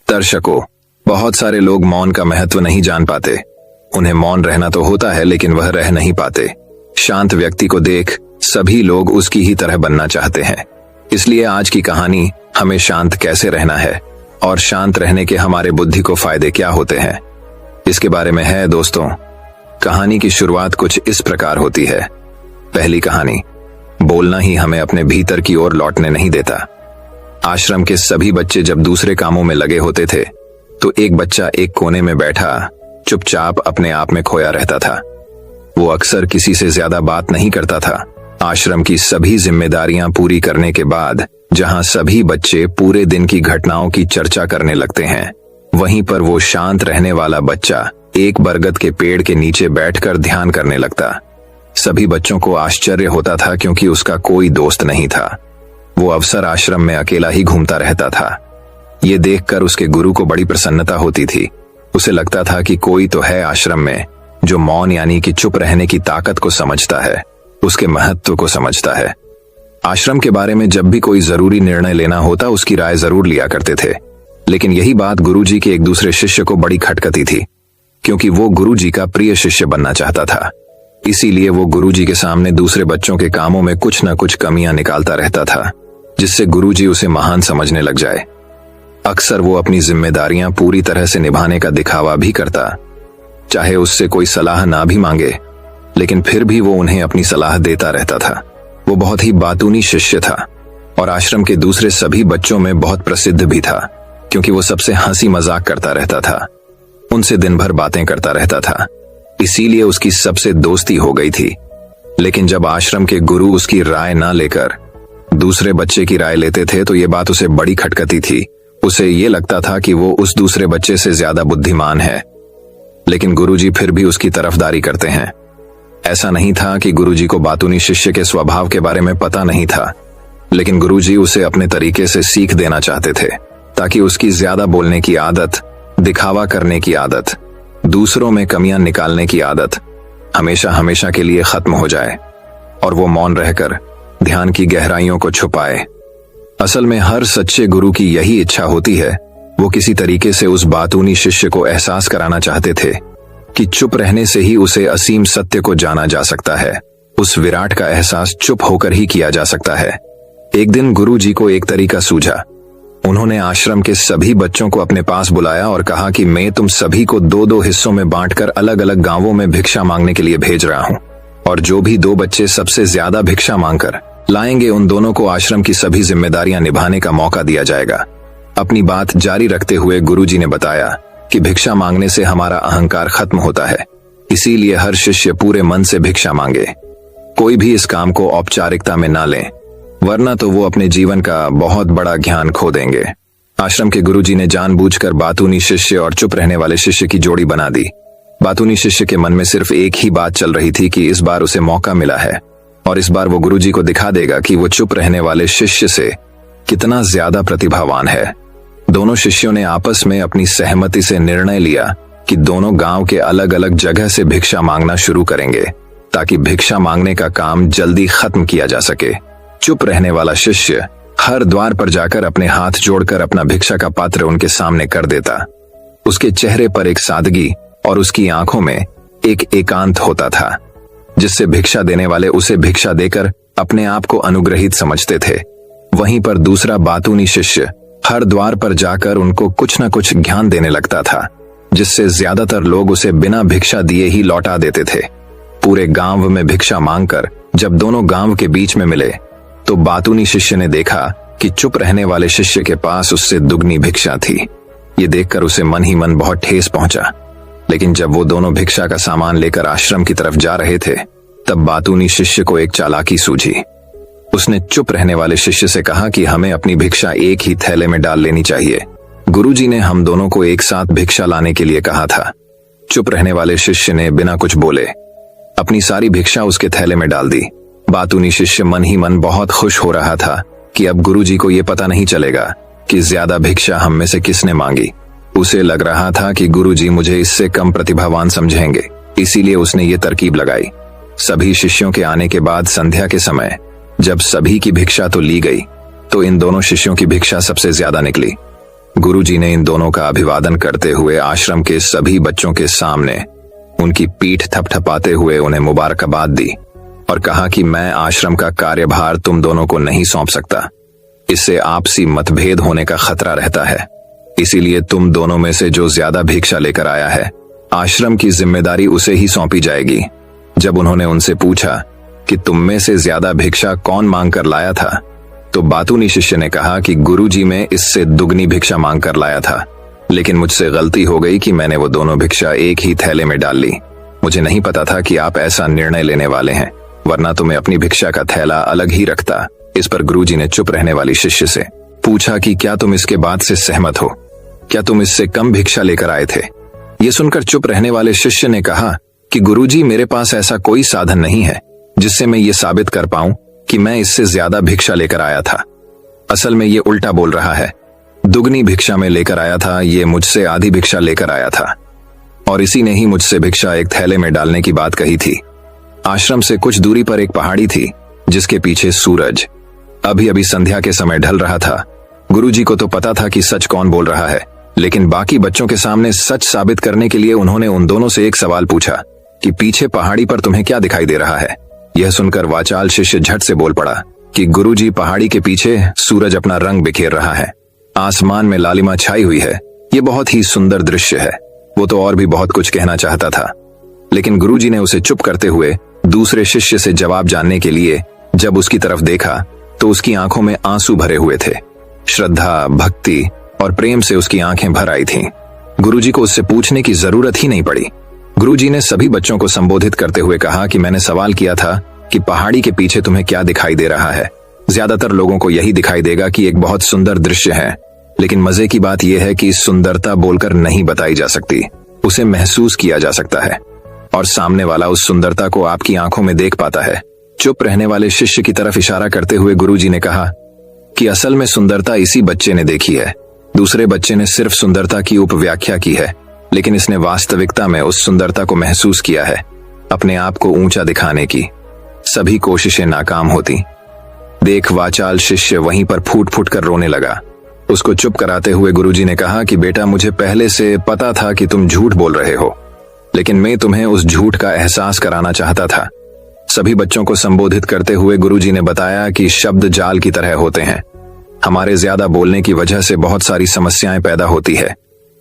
दर्शकों, बहुत सारे लोग मौन का महत्व नहीं जान पाते। उन्हें मौन रहना तो होता है, लेकिन वह रह नहीं पाते। शांत व्यक्ति को देख सभी लोग उसकी ही तरह बनना चाहते हैं। इसलिए आज की कहानी हमें शांत कैसे रहना है और शांत रहने के हमारे बुद्धि को फायदे क्या होते हैं, इसके बारे में है। दोस्तों, कहानी की शुरुआत कुछ इस प्रकार होती है। पहली कहानी, बोलना ही हमें अपने भीतर की ओर लौटने नहीं देता। आश्रम के सभी बच्चे जब दूसरे कामों में लगे होते थे तो एक बच्चा एक कोने में बैठा चुपचाप अपने आप में खोया रहता था। वो अक्सर किसी से ज्यादा बात नहीं करता था। आश्रम की सभी जिम्मेदारियां पूरी करने के बाद जहां सभी बच्चे पूरे दिन की घटनाओं की चर्चा करने लगते हैं, वहीं पर वो शांत रहने वाला बच्चा एक बरगद के पेड़ के नीचे बैठकर ध्यान करने लगता। सभी बच्चों को आश्चर्य होता था क्योंकि उसका कोई दोस्त नहीं था। वो अवसर आश्रम में अकेला ही घूमता रहता था। ये देखकर उसके गुरु को बड़ी प्रसन्नता होती थी। उसे लगता था कि कोई तो है आश्रम में जो मौन यानी कि चुप रहने की ताकत को समझता है, उसके महत्व को समझता है। आश्रम के बारे में जब भी कोई जरूरी निर्णय लेना होता उसकी राय जरूर लिया करते थे, लेकिन यही बात गुरुजी के एक दूसरे शिष्य को बड़ी खटकती थी, क्योंकि वो गुरुजी का प्रिय शिष्य बनना चाहता था। इसीलिए वो गुरुजी के सामने दूसरे बच्चों के कामों में कुछ न कुछ कमियां निकालता रहता था, जिससे गुरुजी उसे महान समझने लग जाए। अक्सर वो अपनी जिम्मेदारियां पूरी तरह से निभाने का दिखावा भी करता, चाहे उससे कोई सलाह ना भी मांगे, लेकिन फिर भी वो उन्हें अपनी सलाह देता रहता था। वो बहुत ही बातूनी शिष्य था और आश्रम के दूसरे सभी बच्चों में बहुत प्रसिद्ध भी था, क्योंकि वो सबसे हंसी मजाक करता रहता था, उनसे दिन भर बातें करता रहता था। इसीलिए उसकी सबसे दोस्ती हो गई थी। लेकिन जब आश्रम के गुरु उसकी राय ना लेकर दूसरे बच्चे की राय लेते थे तो ये बात उसे बड़ी खटकती थी। उसे ये लगता था कि वो उस दूसरे बच्चे से ज्यादा बुद्धिमान है, लेकिन गुरुजी फिर भी उसकी तरफदारी करते हैं। ऐसा नहीं था कि गुरुजी को बातूनी शिष्य के स्वभाव के बारे में पता नहीं था, लेकिन गुरुजी उसे अपने तरीके से सीख देना चाहते थे, ताकि उसकी ज्यादा बोलने की आदत, दिखावा करने की आदत, दूसरों में कमियां निकालने की आदत हमेशा हमेशा के लिए खत्म हो जाए और वो मौन रहकर ध्यान की गहराइयों को छुपाए। असल में हर सच्चे गुरु की यही इच्छा होती है। वो किसी तरीके से उस बातूनी शिष्य को एहसास कराना चाहते थे कि चुप रहने से ही उसे असीम सत्य को जाना जा सकता है। उस विराट का एहसास चुप होकर ही किया जा सकता है। एक दिन गुरुजी को एक तरीका सूझा। उन्होंने आश्रम के सभी बच्चों को अपने पास बुलाया और कहा कि मैं तुम सभी को दो दो हिस्सों में बांटकर अलग अलग गांवों में भिक्षा मांगने के लिए भेज रहा हूं, और जो भी दो बच्चे सबसे ज्यादा भिक्षा मांगकर लाएंगे उन दोनों को आश्रम की सभी जिम्मेदारियां निभाने का मौका दिया जाएगा। अपनी बात जारी रखते हुए गुरुजी ने बताया कि भिक्षा मांगने से हमारा अहंकार खत्म होता है, इसीलिए हर शिष्य पूरे मन से भिक्षा मांगे। कोई भी इस काम को औपचारिकता में ना लें, वरना तो वो अपने जीवन का बहुत बड़ा ज्ञान खो देंगे। आश्रम के गुरुजी ने जानबूझकर बातूनी शिष्य और चुप रहने वाले शिष्य की जोड़ी बना दी। बातूनी शिष्य के मन में सिर्फ एक ही बात चल रही थी कि इस बार उसे मौका मिला है और इस बार वो गुरुजी को दिखा देगा कि वो चुप रहने वाले शिष्य से कितना ज्यादा प्रतिभावान है। दोनों शिष्यों ने आपस में अपनी सहमति से निर्णय लिया कि दोनों गांव के अलग अलग जगह से भिक्षा मांगना शुरू करेंगे, ताकि भिक्षा मांगने का काम जल्दी खत्म किया जा सके। चुप रहने वाला शिष्य हर द्वार पर जाकर अपने हाथ जोड़कर अपना भिक्षा का पात्र उनके सामने कर देता। उसके चेहरे पर एक सादगी और उसकी आंखों में एक एकांत होता था, जिससे भिक्षा देने वाले उसे भिक्षा देकर अपने आप को अनुग्रहित समझते थे। वहीं पर दूसरा बातूनी शिष्य हर द्वार पर जाकर उनको कुछ न कुछ ज्ञान देने लगता था, जिससे ज्यादातर लोग उसे बिना भिक्षा दिए ही लौटा देते थे। पूरे गांव में भिक्षा मांगकर जब दोनों गांव के बीच में मिले तो बातूनी शिष्य ने देखा कि चुप रहने वाले शिष्य के पास उससे दुगनी भिक्षा थी। ये देखकर उसे मन ही मन बहुत ठेस पहुंचा। लेकिन जब वो दोनों भिक्षा का सामान लेकर आश्रम की तरफ जा रहे थे, तब बातूनी शिष्य को एक चालाकी सूझी। उसने चुप रहने वाले शिष्य से कहा कि हमें अपनी भिक्षा एक ही थैले में डाल लेनी चाहिए। गुरुजी ने हम दोनों को एक साथ भिक्षा लाने के लिए कहा था। चुप रहने वाले शिष्य ने बिना कुछ बोले अपनी सारी भिक्षा उसके थैले में डाल दी। बातूनी शिष्य मन ही मन बहुत खुश हो रहा था कि अब गुरुजी को यह पता नहीं चलेगा कि ज्यादा भिक्षा हम में से किसने मांगी। उसे लग रहा था कि गुरुजी मुझे इससे कम प्रतिभावान समझेंगे, इसीलिए उसने ये तरकीब लगाई। सभी शिष्यों के आने के बाद संध्या के समय जब सभी की भिक्षा तो ली गई, तो इन दोनों शिष्यों की भिक्षा सबसे ज्यादा निकली। गुरुजी ने इन दोनों का अभिवादन करते हुए आश्रम के सभी बच्चों के सामने उनकी पीठ थपथपाते हुए उन्हें मुबारकबाद दी और कहा कि मैं आश्रम का कार्यभार तुम दोनों को नहीं सौंप सकता। इससे आपसी मतभेद होने का खतरा रहता है। इसीलिए तुम दोनों में से जो ज्यादा भिक्षा लेकर आया है, आश्रम की जिम्मेदारी उसे ही सौंपी जाएगी। जब उन्होंने उनसे पूछा कि तुम में से ज्यादा भिक्षा कौन मांग कर लाया था, तो बातूनी शिष्य ने कहा कि गुरुजी में इससे दुगनी भिक्षा मांग कर लाया था, लेकिन मुझसे गलती हो गई कि मैंने वो दोनों भिक्षा एक ही थैले में डाल ली। मुझे नहीं पता था कि आप ऐसा निर्णय लेने वाले हैं, वरना तो मैं अपनी भिक्षा का थैला अलग ही रखता। इस पर गुरुजी ने चुप रहने वाली शिष्य से पूछा कि क्या तुम इसके बाद से सहमत हो? क्या तुम इससे कम भिक्षा लेकर आए थे? ये सुनकर चुप रहने वाले शिष्य ने कहा कि गुरुजी, मेरे पास ऐसा कोई साधन नहीं है जिससे मैं ये साबित कर पाऊं कि मैं इससे ज्यादा भिक्षा लेकर आया था। असल में ये उल्टा बोल रहा है। दुगनी भिक्षा में लेकर आया था, ये मुझसे आधी भिक्षा लेकर आया था, और इसी ने ही मुझसे भिक्षा एक थैले में डालने की बात कही थी। आश्रम से कुछ दूरी पर एक पहाड़ी थी जिसके पीछे सूरज। अभी अभी संध्या के समय ढल रहा था। गुरुजी को तो पता था कि सच कौन बोल रहा है, लेकिन बाकी बच्चों के सामने सच साबित करने के लिए उन्होंने उन दोनों से एक सवाल पूछा कि पीछे पहाड़ी पर तुम्हें क्या दिखाई दे रहा है? यह सुनकर वाचाल शिष्य झट से बोल पड़ा कि गुरुजी, पहाड़ी के पीछे सूरज अपना रंग बिखेर रहा है। आसमान में लालिमा छाई हुई है। ये बहुत ही सुंदर दृश्य है। वो तो और भी बहुत कुछ कहना चाहता था, लेकिन गुरुजी ने उसे चुप करते हुए दूसरे शिष्य से जवाब जानने के लिए जब उसकी तरफ देखा तो उसकी आंखों में आंसू भरे हुए थे। श्रद्धा, भक्ति और प्रेम से उसकी आंखें भर आई थीं। गुरुजी को उससे पूछने की जरूरत ही नहीं पड़ी। गुरुजी ने सभी बच्चों को संबोधित करते हुए कहा कि मैंने सवाल किया था कि पहाड़ी के पीछे तुम्हें क्या दिखाई दे रहा है। ज्यादातर लोगों को यही दिखाई देगा कि एक बहुत सुंदर दृश्य है, लेकिन मजे की बात यह है कि सुंदरता बोलकर नहीं बताई जा सकती, उसे महसूस किया जा सकता है, और सामने वाला उस सुंदरता को आपकी आंखों में देख पाता है। चुप रहने वाले शिष्य की तरफ इशारा करते हुए गुरुजी ने कहा कि असल में सुंदरता इसी बच्चे ने देखी है। दूसरे बच्चे ने सिर्फ सुंदरता की उपव्याख्या की है, लेकिन इसने वास्तविकता में उस सुंदरता को महसूस किया है। अपने आप को ऊंचा दिखाने की सभी कोशिशें नाकाम होती देख वाचाल शिष्य वहीं पर फूट फूट कर रोने लगा। उसको चुप कराते हुए गुरुजी ने कहा कि बेटा, मुझे पहले से पता था कि तुम झूठ बोल रहे हो, लेकिन मैं तुम्हें उस झूठ का एहसास कराना चाहता था। सभी बच्चों को संबोधित करते हुए गुरुजी ने बताया कि शब्द जाल की तरह होते हैं। हमारे ज्यादा बोलने की वजह से बहुत सारी समस्याएं पैदा होती है।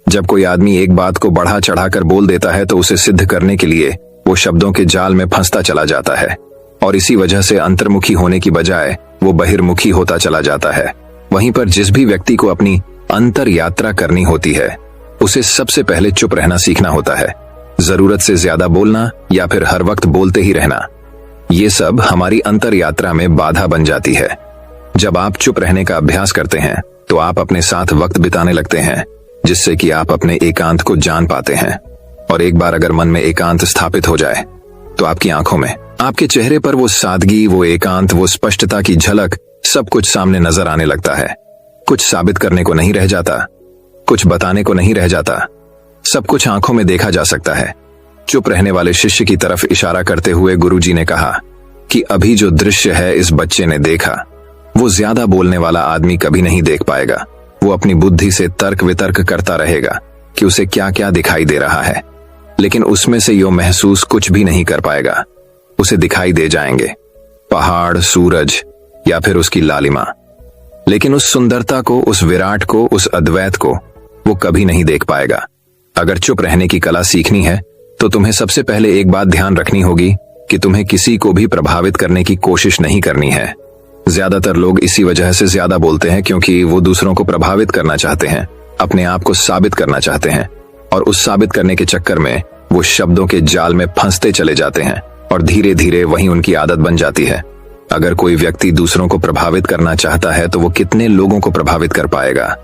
जब कोई आदमी एक बात को बढ़ा चढ़ाकर बोल देता है तो उसे सिद्ध करने के लिए वो शब्दों के जाल में फंसता चला जाता है, और इसी वजह से अंतर्मुखी होने की बजाय वो बहिर्मुखी होता चला जाता है। वहीं पर जिस भी व्यक्ति को अपनी अंतर यात्रा करनी होती है, उसे सबसे पहले चुप रहना सीखना होता है। जरूरत से ज्यादा बोलना या फिर हर वक्त बोलते ही रहना, ये सब हमारी अंतर यात्रा में बाधा बन जाती है। जब आप चुप रहने का अभ्यास करते हैं तो आप अपने साथ वक्त बिताने लगते हैं, जिससे कि आप अपने एकांत को जान पाते हैं। और एक बार अगर मन में एकांत स्थापित हो जाए तो आपकी आंखों में, आपके चेहरे पर वो सादगी, वो एकांत, वो स्पष्टता की झलक, सब कुछ सामने नजर आने लगता है। कुछ साबित करने को नहीं रह जाता, कुछ बताने को नहीं रह जाता, सब कुछ आंखों में देखा जा सकता है। चुप रहने वाले शिष्य की तरफ इशारा करते हुए गुरुजी ने कहा कि अभी जो दृश्य है इस बच्चे ने देखा, वो ज्यादा बोलने वाला आदमी कभी नहीं देख पाएगा। वो अपनी बुद्धि से तर्क वितर्क करता रहेगा कि उसे क्या क्या दिखाई दे रहा है, लेकिन उसमें से यो महसूस कुछ भी नहीं कर पाएगा। उसे दिखाई दे जाएंगे पहाड़, सूरज या फिर उसकी लालिमा, लेकिन उस सुंदरता को, उस विराट को, उस अद्वैत को वो कभी नहीं देख पाएगा। अगर चुप रहने की कला सीखनी है तो तुम्हें सबसे पहले एक बात ध्यान रखनी होगी कि तुम्हें किसी को भी प्रभावित करने की कोशिश नहीं करनी है। ज्यादातर लोग इसी वजह से ज्यादा बोलते हैं क्योंकि वो दूसरों को प्रभावित करना चाहते हैं, अपने आप को साबित करना चाहते हैं, और उस साबित करने के चक्कर में वो शब्दों के जाल में फंसते चले जाते हैं और धीरे धीरे वही उनकी आदत बन जाती है। अगर कोई व्यक्ति दूसरों को प्रभावित करना चाहता है तो वो कितने लोगों को प्रभावित कर पाएगा,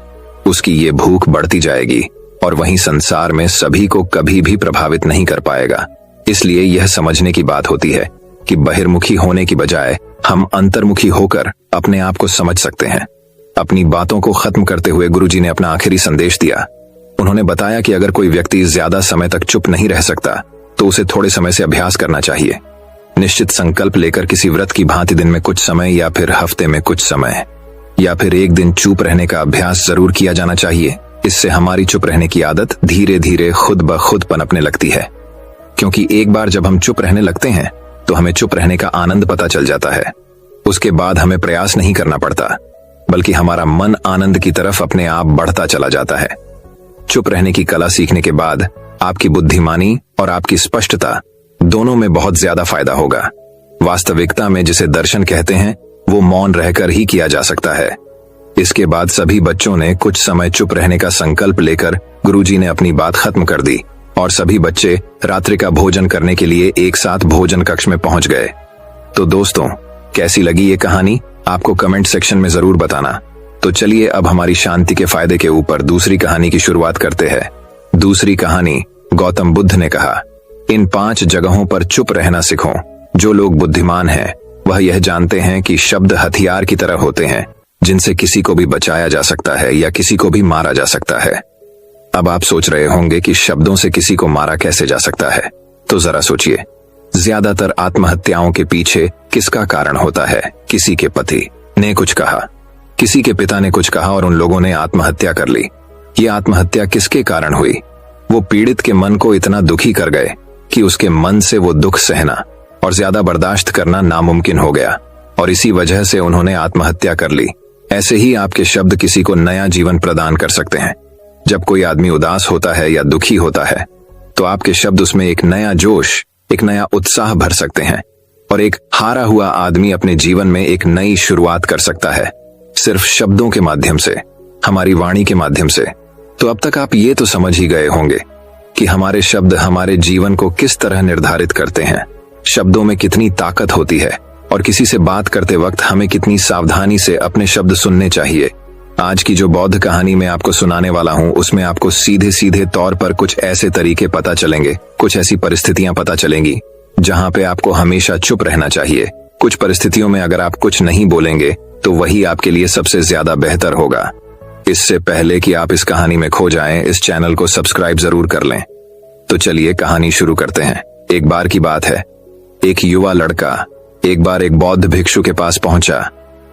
उसकी ये भूख बढ़ती जाएगी और वहीं संसार में सभी को कभी भी प्रभावित नहीं कर पाएगा। इसलिए यह समझने की बात होती है कि बहिर्मुखी होने की बजाय हम अंतर्मुखी होकर अपने आप को समझ सकते हैं। अपनी बातों को खत्म करते हुए गुरुजी ने अपना आखिरी संदेश दिया। उन्होंने बताया कि अगर कोई व्यक्ति ज्यादा समय तक चुप नहीं रह सकता तो उसे थोड़े समय से अभ्यास करना चाहिए। निश्चित संकल्प लेकर किसी व्रत की भांति दिन में कुछ समय या फिर हफ्ते में कुछ समय या फिर एक दिन चुप रहने का अभ्यास जरूर किया जाना चाहिए। इससे हमारी चुप रहने की आदत धीरे धीरे खुद ब खुद पनपने लगती है, क्योंकि एक बार जब हम चुप रहने लगते हैं तो हमें चुप रहने का आनंद पता चल जाता है। उसके बाद हमें प्रयास नहीं करना पड़ता, बल्कि हमारा मन आनंद की तरफ अपने आप बढ़ता चला जाता है। चुप रहने की कला सीखने के बाद आपकी बुद्धिमानी और आपकी स्पष्टता दोनों में बहुत ज्यादा फायदा होगा। वास्तविकता में जिसे दर्शन कहते हैं वो मौन रहकर ही किया जा सकता है। इसके बाद सभी बच्चों ने कुछ समय चुप रहने का संकल्प लेकर गुरुजी ने अपनी बात खत्म कर दी और सभी बच्चे रात्रि का भोजन करने के लिए एक साथ भोजन कक्ष में पहुंच गए। तो दोस्तों, कैसी लगी ये कहानी आपको कमेंट सेक्शन में जरूर बताना। तो चलिए अब हमारी शांति के फायदे के ऊपर दूसरी कहानी की शुरुआत करते हैं। दूसरी कहानी, गौतम बुद्ध ने कहा, इन 5 जगहों पर चुप रहना सीखो। जो लोग बुद्धिमान हैं वह यह जानते हैं कि शब्द हथियार की तरह होते हैं, जिनसे किसी को भी बचाया जा सकता है या किसी को भी मारा जा सकता है। अब आप सोच रहे होंगे कि शब्दों से किसी को मारा कैसे जा सकता है, तो जरा सोचिए। ज्यादातर आत्महत्याओं के पीछे किसका कारण होता है? किसी के पति ने कुछ कहा, किसी के पिता ने कुछ कहा और उन लोगों ने आत्महत्या कर ली। ये आत्महत्या किसके कारण हुई? वो पीड़ित के मन को इतना दुखी कर गए कि उसके मन से वो दुख सहना और ज्यादा बर्दाश्त करना नामुमकिन हो गया और इसी वजह से उन्होंने आत्महत्या कर ली। ऐसे ही आपके शब्द किसी को नया जीवन प्रदान कर सकते हैं। जब कोई आदमी उदास होता है या दुखी होता है तो आपके शब्द उसमें एक नया जोश, एक नया उत्साह भर सकते हैं और एक हारा हुआ आदमी अपने जीवन में एक नई शुरुआत कर सकता है, सिर्फ शब्दों के माध्यम से, हमारी वाणी के माध्यम से। तो अब तक आप ये तो समझ ही गए होंगे कि हमारे शब्द हमारे जीवन को किस तरह निर्धारित करते हैं। शब्दों में कितनी ताकत होती है और किसी से बात करते वक्त हमें कितनी सावधानी से अपने शब्द सुनने चाहिए। आज की जो बौद्ध कहानी मैं आपको सुनाने वाला हूं उसमें आपको सीधे सीधे तौर पर कुछ ऐसे तरीके पता चलेंगे, कुछ ऐसी परिस्थितियां पता चलेंगी जहां पे आपको हमेशा चुप रहना चाहिए। कुछ परिस्थितियों में अगर आप कुछ नहीं बोलेंगे तो वही आपके लिए सबसे ज्यादा बेहतर होगा। इससे पहले कि आप इस कहानी में खो जाएं, इस चैनल को सब्सक्राइब जरूर कर लें। तो चलिए कहानी शुरू करते हैं। एक बार की बात है, एक युवा लड़का एक बार एक बौद्ध भिक्षु के पास पहुंचा।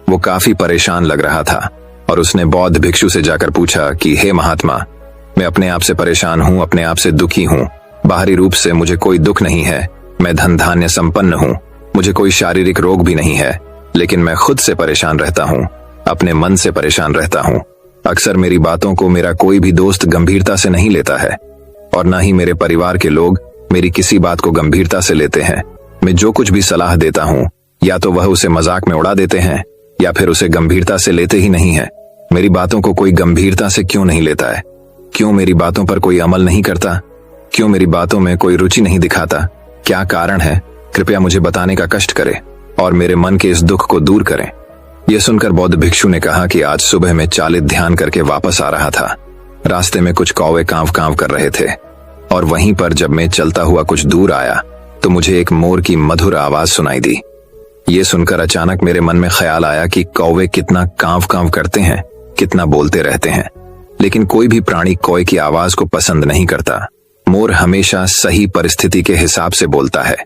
वो काफी परेशान लग रहा था और उसने बौद्ध भिक्षु से जाकर पूछा कि हे महात्मा, मैं अपने आप से परेशान हूँ, अपने आप से दुखी हूँ। बाहरी रूप से मुझे कोई दुख नहीं है, मैं धन धान्य संपन्न हूँ, मुझे कोई शारीरिक रोग भी नहीं है, लेकिन मैं खुद से परेशान रहता हूँ, अपने मन से परेशान रहता हूँ। अक्सर मेरी बातों को मेरा कोई भी दोस्त गंभीरता से नहीं लेता है और न ही मेरे परिवार के लोग मेरी किसी बात को गंभीरता से लेते हैं। मैं जो कुछ भी सलाह देता हूँ या तो वह उसे मजाक में उड़ा देते हैं या फिर उसे गंभीरता से लेते ही नहीं है। मेरी बातों को कोई गंभीरता से क्यों नहीं लेता है? क्यों मेरी बातों पर कोई अमल नहीं करता? क्यों मेरी बातों में कोई रुचि नहीं दिखाता? क्या कारण है? कृपया मुझे बताने का कष्ट करें और मेरे मन के इस दुख को दूर करें। यह सुनकर बौद्ध भिक्षु ने कहा कि आज सुबह मैं चालित ध्यान करके वापस आ रहा था। रास्ते में कुछ कौवे कांव कांव कर रहे थे और वहीं पर जब मैं चलता हुआ कुछ दूर आया तो मुझे एक मोर की मधुर आवाज सुनाई दी। ये सुनकर अचानक मेरे मन में ख्याल आया कि कौवे कितना कांव कांव करते हैं, कितना बोलते रहते हैं, लेकिन कोई भी प्राणी कौवे की आवाज को पसंद नहीं करता। मोर हमेशा सही परिस्थिति के हिसाब से बोलता है।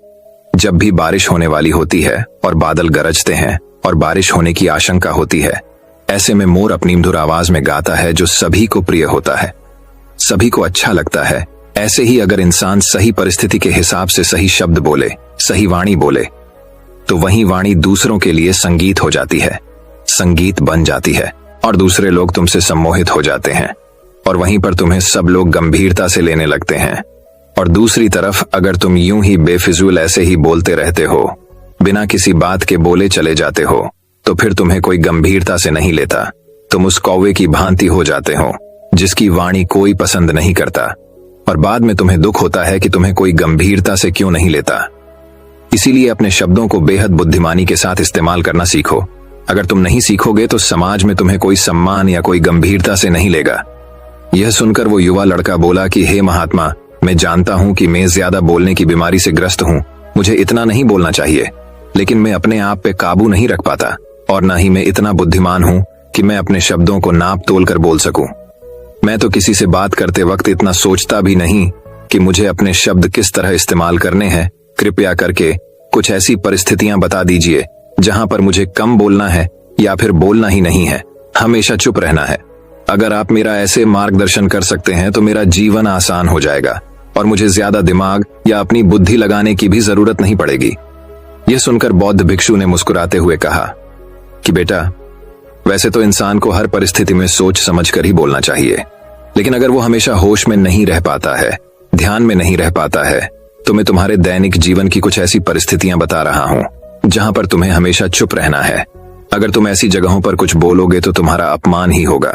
जब भी बारिश होने वाली होती है और बादल गरजते हैं और बारिश होने की आशंका होती है, ऐसे में मोर अपनी मधुर आवाज में गाता है जो सभी को प्रिय होता है, सभी को अच्छा लगता है। ऐसे ही अगर इंसान सही परिस्थिति के हिसाब से सही शब्द बोले, सही वाणी बोले, तो वही वाणी दूसरों के लिए संगीत हो जाती है, संगीत बन जाती है और दूसरे लोग तुमसे सम्मोहित हो जाते हैं और वहीं पर तुम्हें सब लोग गंभीरता से लेने लगते हैं। और दूसरी तरफ अगर तुम यूं ही बेफिजूल ऐसे ही बोलते रहते हो, बिना किसी बात के बोले चले जाते हो, तो फिर तुम्हें कोई गंभीरता से नहीं लेता। तुम उस कौवे की भांति हो जाते हो जिसकी वाणी कोई पसंद नहीं करता और बाद में तुम्हें दुख होता है कि तुम्हें कोई गंभीरता से क्यों नहीं लेता। इसीलिए अपने शब्दों को बेहद बुद्धिमानी के साथ इस्तेमाल करना सीखो। अगर तुम नहीं सीखोगे तो समाज में तुम्हें कोई सम्मान या कोई गंभीरता से नहीं लेगा। यह सुनकर वो युवा लड़का बोला कि हे महात्मा, मैं जानता हूं कि मैं ज्यादा बोलने की बीमारी से ग्रस्त हूं, मुझे इतना नहीं बोलना चाहिए, लेकिन मैं अपने आप पे काबू नहीं रख पाता और न ही मैं इतना बुद्धिमान हूं कि मैं अपने शब्दों को नाप तोल कर बोल सकूं। मैं तो किसी से बात करते वक्त इतना सोचता भी नहीं कि मुझे अपने शब्द किस तरह इस्तेमाल करने हैं। कृपया करके कुछ ऐसी परिस्थितियां बता दीजिए जहां पर मुझे कम बोलना है या फिर बोलना ही नहीं है। हमेशा चुप रहना है। अगर आप मेरा ऐसे मार्गदर्शन कर सकते हैं तो मेरा जीवन आसान हो जाएगा और मुझे ज्यादा दिमाग या अपनी बुद्धि लगाने की भी जरूरत नहीं पड़ेगी। यह सुनकर बौद्ध भिक्षु ने मुस्कुराते हुए कहा कि बेटा, वैसे तो इंसान को हर परिस्थिति में सोच समझ कर ही बोलना चाहिए, लेकिन अगर वो हमेशा होश में नहीं रह पाता है, ध्यान में नहीं रह पाता है, तो मैं तुम्हारे दैनिक जीवन की कुछ ऐसी परिस्थितियां बता रहा हूं जहां पर तुम्हें हमेशा चुप रहना है। अगर तुम ऐसी जगहों पर कुछ बोलोगे तो तुम्हारा अपमान ही होगा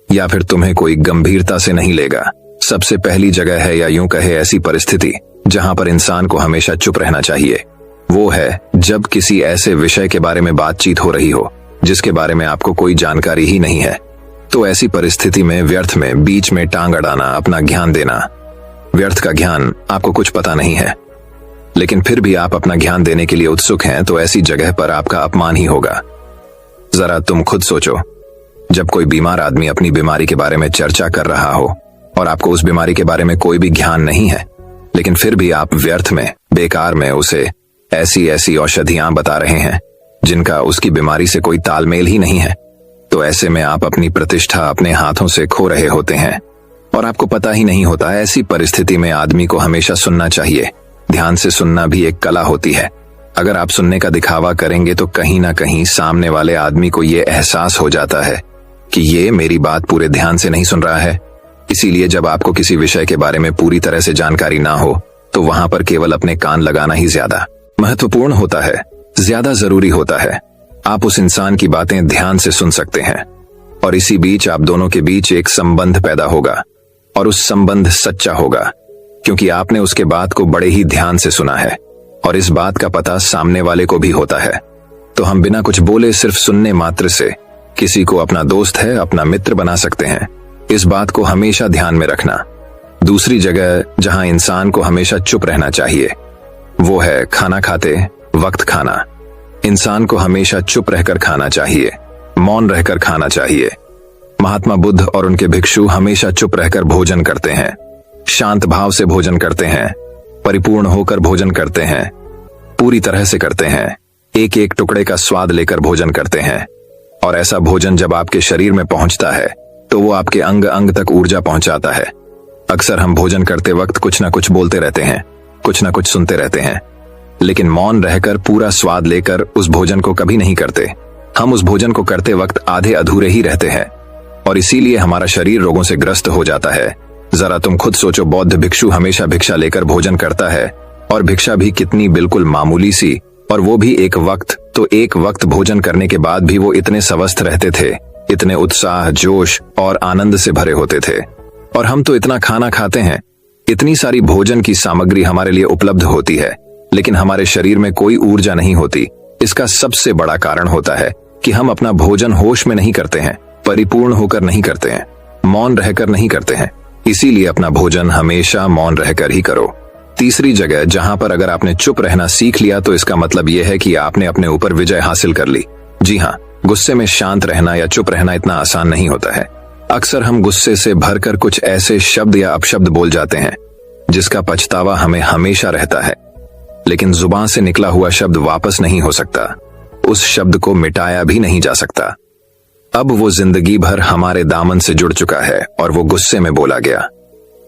या फिर तुम्हें कोई गंभीरता से नहीं लेगा। सबसे पहली जगह है, या यूं कहे ऐसी परिस्थिति जहां पर इंसान को हमेशा चुप रहना चाहिए, वो है जब किसी ऐसे विषय के बारे में बातचीत हो रही हो जिसके बारे में आपको कोई जानकारी ही नहीं है। तो ऐसी परिस्थिति में व्यर्थ में बीच में टांग अड़ाना, अपना ज्ञान देना, व्यर्थ का ज्ञान आपको कुछ पता नहीं है लेकिन फिर भी आप अपना ज्ञान देने के लिए उत्सुक हैं, तो ऐसी जगह पर आपका अपमान ही होगा। जरा तुम खुद सोचो, जब कोई बीमार आदमी अपनी बीमारी के बारे में चर्चा कर रहा हो और आपको उस बीमारी के बारे में कोई भी ज्ञान नहीं है, लेकिन फिर भी आप व्यर्थ में, बेकार में उसे ऐसी ऐसी औषधियां बता रहे हैं जिनका उसकी बीमारी से कोई तालमेल ही नहीं है, तो ऐसे में आप अपनी प्रतिष्ठा अपने हाथों से खो रहे होते हैं और आपको पता ही नहीं होता। ऐसी परिस्थिति में आदमी को हमेशा सुनना चाहिए। ध्यान से सुनना भी एक कला होती है। अगर आप सुनने का दिखावा करेंगे तो कहीं ना कहीं सामने वाले आदमी को यह एहसास हो जाता है कि ये मेरी बात पूरे ध्यान से नहीं सुन रहा है। इसीलिए जब आपको किसी विषय के बारे में पूरी तरह से जानकारी ना हो तो वहां पर केवल अपने कान लगाना ही ज्यादा महत्वपूर्ण होता है, ज्यादा जरूरी होता है। आप उस इंसान की बातें ध्यान से सुन सकते हैं और इसी बीच आप दोनों के बीच एक संबंध पैदा होगा और उस संबंध सच्चा होगा क्योंकि आपने उसके बात को बड़े ही ध्यान से सुना है और इस बात का पता सामने वाले को भी होता है। तो हम बिना कुछ बोले सिर्फ सुनने मात्र से किसी को अपना दोस्त है, अपना मित्र बना सकते हैं। इस बात को हमेशा ध्यान में रखना। दूसरी जगह जहां इंसान को हमेशा चुप रहना चाहिए वो है खाना खाते वक्त खाना। इंसान को हमेशा चुप रहकर खाना चाहिए, मौन रहकर खाना चाहिए। महात्मा बुद्ध और उनके भिक्षु हमेशा चुप रहकर भोजन करते हैं, शांत भाव से भोजन करते हैं, परिपूर्ण होकर भोजन करते हैं, पूरी तरह से करते हैं, एक एक टुकड़े का स्वाद लेकर भोजन करते हैं। और ऐसा भोजन जब आपके शरीर में पहुंचता है तो वो आपके अंग अंग तक ऊर्जा पहुंचाता है। अक्सर हम भोजन करते वक्त कुछ ना कुछ बोलते रहते हैं, कुछ ना कुछ सुनते रहते हैं, लेकिन मौन रहकर पूरा स्वाद लेकर उस भोजन को कभी नहीं करते। हम उस भोजन को करते वक्त आधे अधूरे ही रहते हैं और इसीलिए हमारा शरीर रोगों से ग्रस्त हो जाता है। जरा तुम खुद सोचो, बौद्ध भिक्षु हमेशा भिक्षा लेकर भोजन करता है और भिक्षा भी कितनी बिल्कुल मामूली सी, और वो भी एक वक्त। तो एक वक्त भोजन करने के बाद भी वो इतने स्वस्थ रहते थे, इतने उत्साह, जोश और आनंद से भरे होते थे। और हम तो इतना खाना खाते हैं, इतनी सारी भोजन की सामग्री हमारे लिए उपलब्ध होती है, लेकिन हमारे शरीर में कोई ऊर्जा नहीं होती। इसका सबसे बड़ा कारण होता है कि हम अपना भोजन होश में नहीं करते हैं, परिपूर्ण होकर नहीं करते हैं, मौन रहकर नहीं करते हैं। इसीलिए अपना भोजन हमेशा मौन रहकर ही करो। तीसरी जगह जहां पर अगर आपने चुप रहना सीख लिया तो इसका मतलब यह है कि आपने अपने ऊपर विजय हासिल कर ली। जी हाँ, गुस्से में शांत रहना या चुप रहना इतना आसान नहीं होता है। अक्सर हम गुस्से से भरकर कुछ ऐसे शब्द या अपशब्द बोल जाते हैं जिसका पछतावा हमें हमेशा रहता है, लेकिन जुबान से निकला हुआ शब्द वापस नहीं हो सकता, उस शब्द को मिटाया भी नहीं जा सकता। अब वो जिंदगी भर हमारे दामन से जुड़ चुका है और वो गुस्से में बोला गया।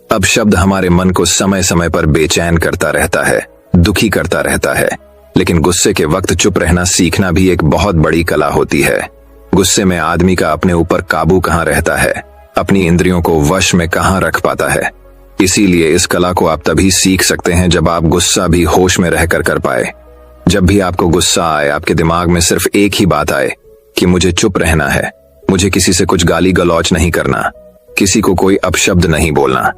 अब शब्द हमारे मन को समय समय पर बेचैन करता रहता है, दुखी करता रहता है, लेकिन गुस्से के वक्त चुप रहना सीखना भी एक बहुत बड़ी कला होती है। गुस्से में आदमी का अपने ऊपर काबू कहाँ रहता है, अपनी इंद्रियों को वश में कहाँ रख पाता है। इसीलिए इस कला को आप तभी सीख सकते हैं जब आप गुस्सा भी होश में रहकर कर पाए। जब भी आपको गुस्सा आए, आपके दिमाग में सिर्फ एक ही बात आए कि मुझे चुप रहना है, मुझे किसी से कुछ गाली गलौच नहीं करना, किसी को कोई अपशब्द नहीं बोलना।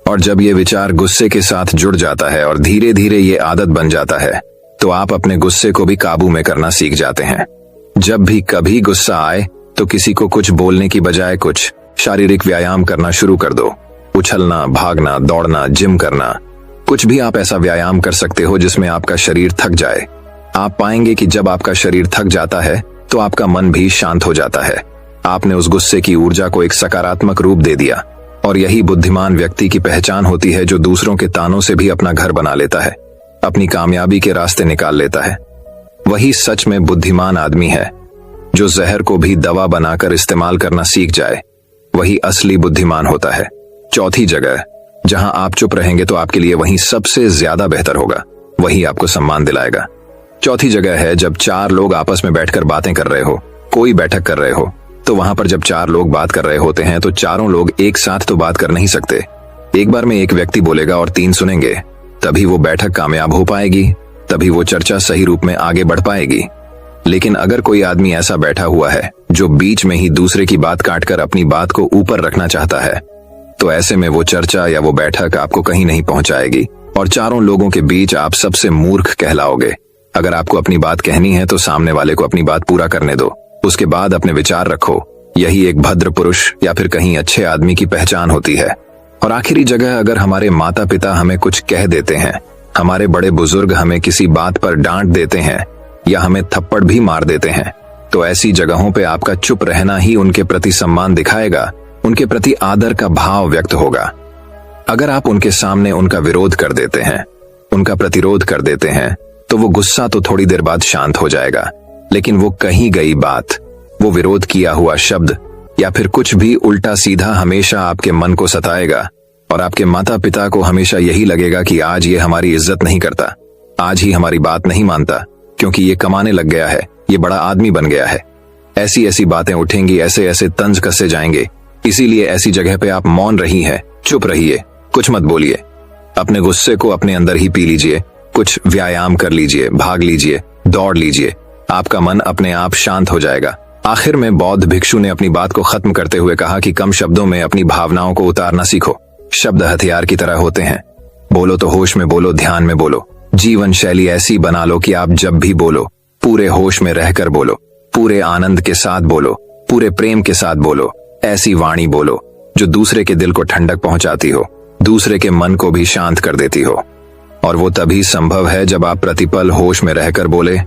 और जब ये विचार गुस्से के साथ जुड़ जाता है और धीरे धीरे ये आदत बन जाता है तो आप अपने गुस्से को भी काबू में करना सीख जाते हैं। जब भी कभी गुस्सा आए तो किसी को कुछ बोलने की बजाय कुछ शारीरिक व्यायाम करना शुरू कर दो। उछलना, भागना, दौड़ना, जिम करना, कुछ भी आप ऐसा व्यायाम कर सकते हो जिसमें आपका शरीर थक जाए। आप पाएंगे कि जब आपका शरीर थक जाता है तो आपका मन भी शांत हो जाता है। आपने उस गुस्से की ऊर्जा को एक सकारात्मक रूप दे दिया। और यही बुद्धिमान व्यक्ति की पहचान होती है, जो दूसरों के तानों से भी अपना घर बना लेता है, अपनी कामयाबी के रास्ते निकाल लेता है। वही सच में बुद्धिमान आदमी है। जो जहर को भी दवा बनाकर इस्तेमाल करना सीख जाए, वही असली बुद्धिमान होता है। चौथी जगह, जहां आप चुप रहेंगे तो आपके लिए वहीं सबसे ज्यादा बेहतर होगा, वही आपको सम्मान दिलाएगा। चौथी जगह है जब चार लोग आपस में बैठकर बातें कर रहे हो, कोई बैठक कर रहे हो, तो वहां पर जब चार लोग बात कर रहे होते हैं तो चारों लोग एक साथ तो बात कर नहीं सकते। एक बार में एक व्यक्ति बोलेगा और तीन सुनेंगे, तभी वो बैठक कामयाब हो पाएगी, तभी वो चर्चा सही रूप में आगे बढ़ पाएगी। लेकिन अगर कोई आदमी ऐसा बैठा हुआ है जो बीच में ही दूसरे की बात काटकर अपनी बात को ऊपर रखना चाहता है, तो ऐसे में वो चर्चा या वो बैठक आपको कहीं नहीं पहुंचाएगी और चारों लोगों के बीच आप सबसे मूर्ख कहलाओगे। अगर आपको अपनी बात कहनी है तो सामने वाले को अपनी बात पूरा करने दो, उसके बाद अपने विचार रखो। यही एक भद्र पुरुष या फिर कहीं अच्छे आदमी की पहचान होती है। और आखिरी जगह, अगर हमारे माता पिता हमें कुछ कह देते हैं, हमारे बड़े बुजुर्ग हमें किसी बात पर डांट देते हैं या हमें थप्पड़ भी मार देते हैं, तो ऐसी जगहों पे आपका चुप रहना ही उनके प्रति सम्मान दिखाएगा, उनके प्रति आदर का भाव व्यक्त होगा। अगर आप उनके सामने उनका विरोध कर देते हैं, उनका प्रतिरोध कर देते हैं, तो वो गुस्सा तो थोड़ी देर बाद शांत हो जाएगा, लेकिन वो कही गई बात, वो विरोध किया हुआ शब्द या फिर कुछ भी उल्टा सीधा हमेशा आपके मन को सताएगा और आपके माता पिता को हमेशा यही लगेगा कि आज ये हमारी इज्जत नहीं करता, आज ही हमारी बात नहीं मानता, क्योंकि ये कमाने लग गया है, ये बड़ा आदमी बन गया है। ऐसी ऐसी बातें उठेंगी, ऐसे ऐसे तंज कसे जाएंगे। इसीलिए ऐसी जगह पे आप मौन रही हैं, चुप रहिए, कुछ मत बोलिए। अपने गुस्से को अपने अंदर ही पी लीजिए, कुछ व्यायाम कर लीजिए, भाग लीजिए, दौड़ लीजिए, आपका मन अपने आप शांत हो जाएगा। आखिर में बौद्ध भिक्षु ने अपनी बात को खत्म करते हुए कहा कि कम शब्दों में अपनी भावनाओं को उतारना सीखो। शब्द हथियार की तरह होते हैं, बोलो तो होश में बोलो, ध्यान में बोलो। जीवन शैली ऐसी बना लो कि आप जब भी बोलो पूरे होश में रहकर बोलो, पूरे आनंद के साथ बोलो, पूरे प्रेम के साथ बोलो। ऐसी वाणी बोलो जो दूसरे के दिल को ठंडक पहुंचाती हो, दूसरे के मन को भी शांत कर देती हो। और वो तभी संभव है जब आप प्रतिपल होश में रहकर बोले।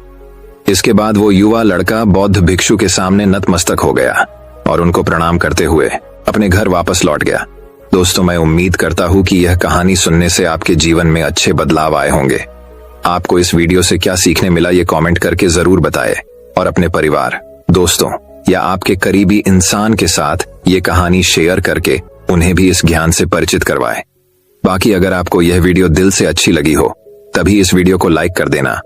इसके बाद वो युवा लड़का बौद्ध भिक्षु के सामने नतमस्तक हो गया और उनको प्रणाम करते हुए अपने घर वापस लौट गया। दोस्तों, मैं उम्मीद करता हूं कि यह कहानी सुनने से आपके जीवन में अच्छे बदलाव आए होंगे। आपको इस वीडियो से क्या सीखने मिला ये कमेंट करके जरूर बताएं और अपने परिवार, दोस्तों या आपके करीबी इंसान के साथ ये कहानी शेयर करके उन्हें भी इस ज्ञान से परिचित करवाएं। बाकी अगर आपको यह वीडियो दिल से अच्छी लगी हो तभी इस वीडियो को लाइक कर देना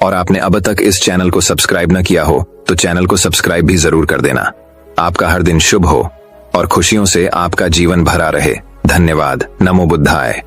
और आपने अब तक इस चैनल को सब्सक्राइब न किया हो तो चैनल को सब्सक्राइब भी जरूर कर देना। आपका हर दिन शुभ हो और खुशियों से आपका जीवन भरा रहे। धन्यवाद। नमो बुद्धाय।